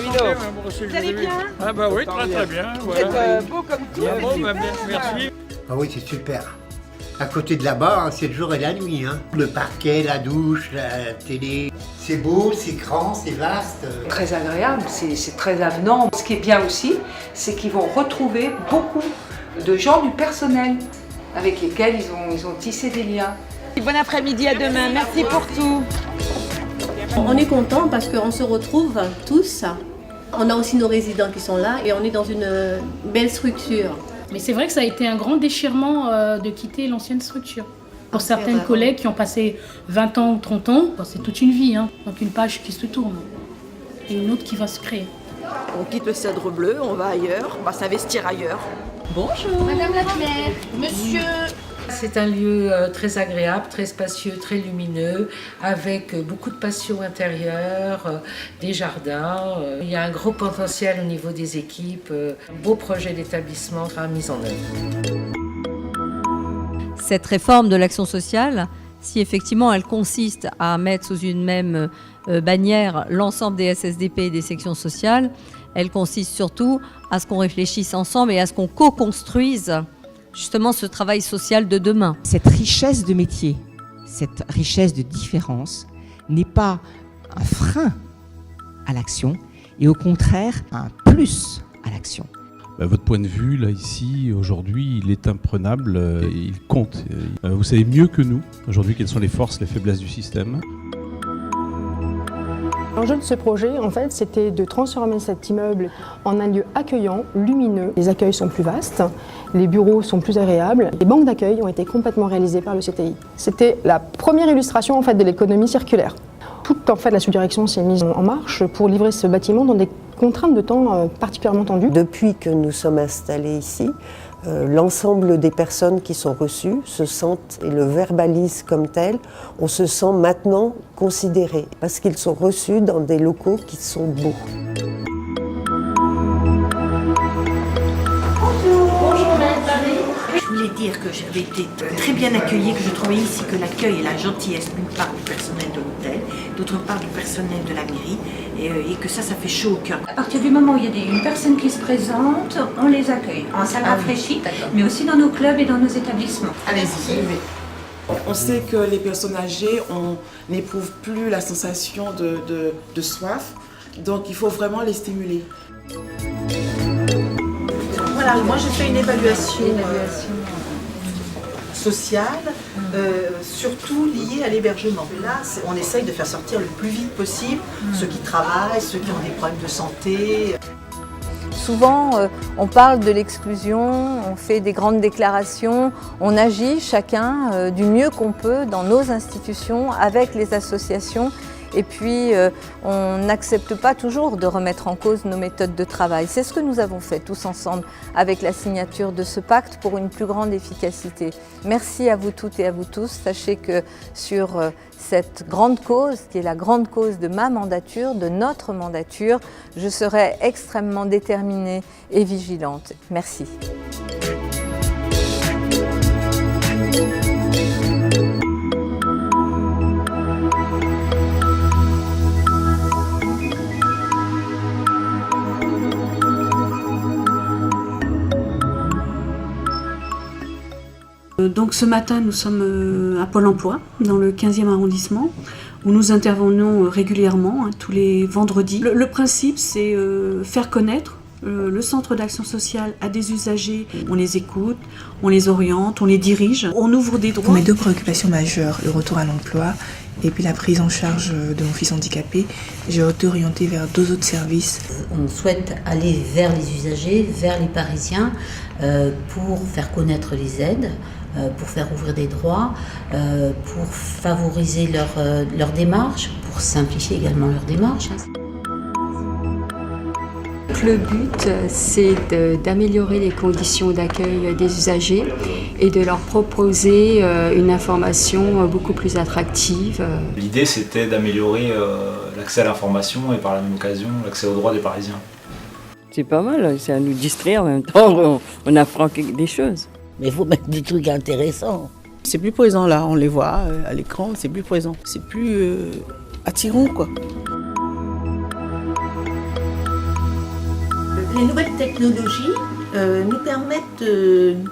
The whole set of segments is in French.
Vous allez bien? Ah bah oui, très très bien. Vous Voilà. êtes beau comme tout. Bon, bah, super. merci. Ah oui, c'est super. À côté de là-bas, hein, c'est le jour et la nuit. Hein. Le parquet, la douche, la télé. C'est beau, c'est grand, c'est vaste. Très agréable, c'est très avenant. Ce qui est bien aussi, c'est qu'ils vont retrouver beaucoup de gens du personnel avec lesquels ils ont tissé des liens. Bon après-midi, à demain. Merci pour tout. On est content parce qu'on se retrouve tous. On a aussi nos résidents qui sont là et on est dans une belle structure. Mais c'est vrai que ça a été un grand déchirement de quitter l'ancienne structure. Pour certaines collègues qui ont passé 20 ans ou 30 ans, c'est toute une vie. Donc une page qui se tourne et une autre qui va se créer. On quitte le Cèdre Bleu, on va ailleurs, on va s'investir ailleurs. Bonjour Madame la maire, monsieur. C'est un lieu très agréable, très spacieux, très lumineux, avec beaucoup de passion intérieure, des jardins. Il y a un gros potentiel au niveau des équipes. Un beau projet d'établissement sera mis en œuvre. Cette réforme de l'action sociale, si effectivement elle consiste à mettre sous une même bannière l'ensemble des SSDP et des sections sociales, elle consiste surtout à ce qu'on réfléchisse ensemble et à ce qu'on co-construise justement ce travail social de demain. Cette richesse de métiers, cette richesse de différence n'est pas un frein à l'action et au contraire un plus à l'action. Votre point de vue, là, ici, aujourd'hui, il est imprenable, il compte. Vous savez mieux que nous, aujourd'hui, quelles sont les forces, les faiblesses du système. L'enjeu de ce projet, en fait, c'était de transformer cet immeuble en un lieu accueillant, lumineux. Les accueils sont plus vastes, les bureaux sont plus agréables. Les banques d'accueil ont été complètement réalisées par le CTI. C'était la première illustration, en fait, de l'économie circulaire. Toute, en fait, la sous-direction s'est mise en marche pour livrer ce bâtiment dans des contraintes de temps particulièrement tendues. Depuis que nous sommes installés ici, l'ensemble des personnes qui sont reçues se sentent et le verbalisent comme tel. On se sent maintenant considérés parce qu'ils sont reçus dans des locaux qui sont beaux. Bonjour Madame. Je voulais dire que j'avais été très bien accueillie, que je trouvais ici que l'accueil et la gentillesse d'une part du personnel de l'hôtel, d'autre part du personnel de la mairie, et que ça fait chaud au cœur. À partir du moment où il y a une personne qui se présente, on les accueille. Ça rafraîchit, mais aussi dans nos clubs et dans nos établissements. Allez-y. On sait que les personnes âgées n'éprouvent plus la sensation de soif, donc il faut vraiment les stimuler. Voilà, moi j'ai fait une évaluation sociale, surtout liée à l'hébergement. Là, on essaye de faire sortir le plus vite possible ceux qui travaillent, ceux qui ont des problèmes de santé. Souvent, on parle de l'exclusion, on fait des grandes déclarations, on agit chacun du mieux qu'on peut dans nos institutions, avec les associations. Et puis, on n'accepte pas toujours de remettre en cause nos méthodes de travail. C'est ce que nous avons fait tous ensemble avec la signature de ce pacte pour une plus grande efficacité. Merci à vous toutes et à vous tous. Sachez que sur cette grande cause, qui est la grande cause de ma mandature, de notre mandature, je serai extrêmement déterminée et vigilante. Merci. Donc ce matin, nous sommes à Pôle emploi, dans le 15e arrondissement, où nous intervenons régulièrement, tous les vendredis. Le principe, c'est faire connaître le centre d'action sociale à des usagers. On les écoute, on les oriente, on les dirige, on ouvre des droits. Pour mes deux préoccupations majeures, le retour à l'emploi et puis la prise en charge de mon fils handicapé, j'ai été orientée vers deux autres services. On souhaite aller vers les usagers, vers les Parisiens, pour faire connaître les aides, pour faire ouvrir des droits, pour favoriser leur démarche, pour simplifier également leur démarche. Le but, c'est d'améliorer les conditions d'accueil des usagers et de leur proposer une information beaucoup plus attractive. L'idée, c'était d'améliorer l'accès à l'information et par la même occasion l'accès aux droits des Parisiens. C'est pas mal, c'est à nous distraire en même temps, on apprend des choses. Mais il faut mettre des trucs intéressants. C'est plus présent là, on les voit à l'écran, c'est plus présent. C'est plus attirant quoi. Les nouvelles technologies nous permettent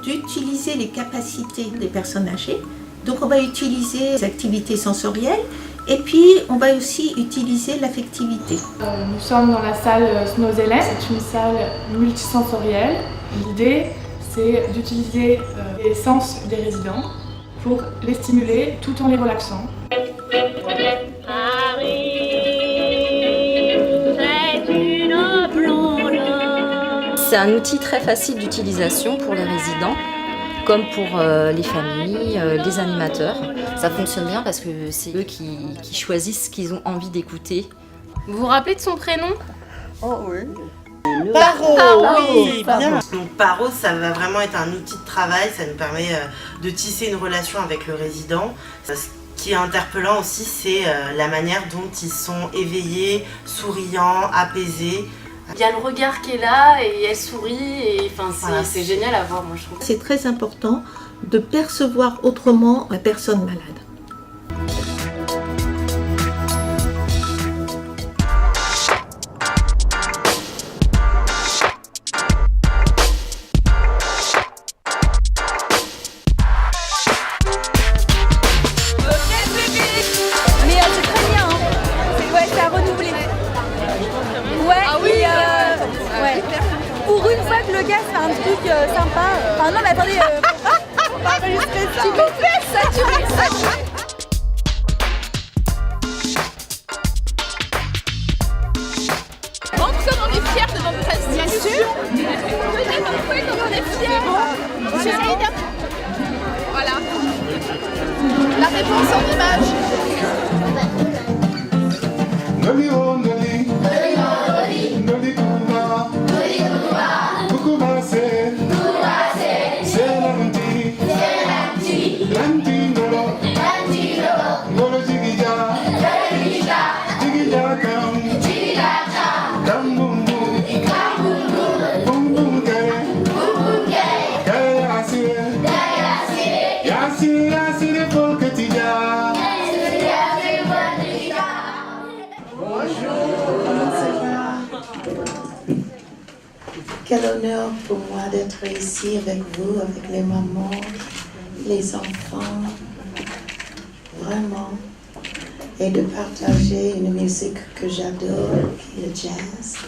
d'utiliser les capacités des personnes âgées. Donc on va utiliser les activités sensorielles et puis on va aussi utiliser l'affectivité. Nous sommes dans la salle Snozelen, c'est une salle multisensorielle. L'idée c'est d'utiliser les sens des résidents pour les stimuler tout en les relaxant. C'est un outil très facile d'utilisation pour les résidents, comme pour les familles, les animateurs. Ça fonctionne bien parce que c'est eux qui choisissent ce qu'ils ont envie d'écouter. Vous vous rappelez de son prénom? Oh oui. Paro, oui, bien. Donc Paro, ça va vraiment être un outil de travail, ça nous permet de tisser une relation avec le résident. Ce qui est interpellant aussi, c'est la manière dont ils sont éveillés, souriants, apaisés. Il y a le regard qui est là et elle sourit et enfin, c'est génial à voir, moi je trouve. C'est très important de percevoir autrement la personne malade. Pour une fois que le gars fait un truc sympa. Enfin non mais attendez, faut pas enregistrer ça. S'il vous plaît, saturé. Bon, tout ça, on est fiers de notre presse. Bien sûr. On est fiers. J'essaye de... Voilà. La réponse en image. Quel honneur pour moi d'être ici avec vous, avec les mamans, les enfants, vraiment, et de partager une musique que j'adore, qui est le jazz.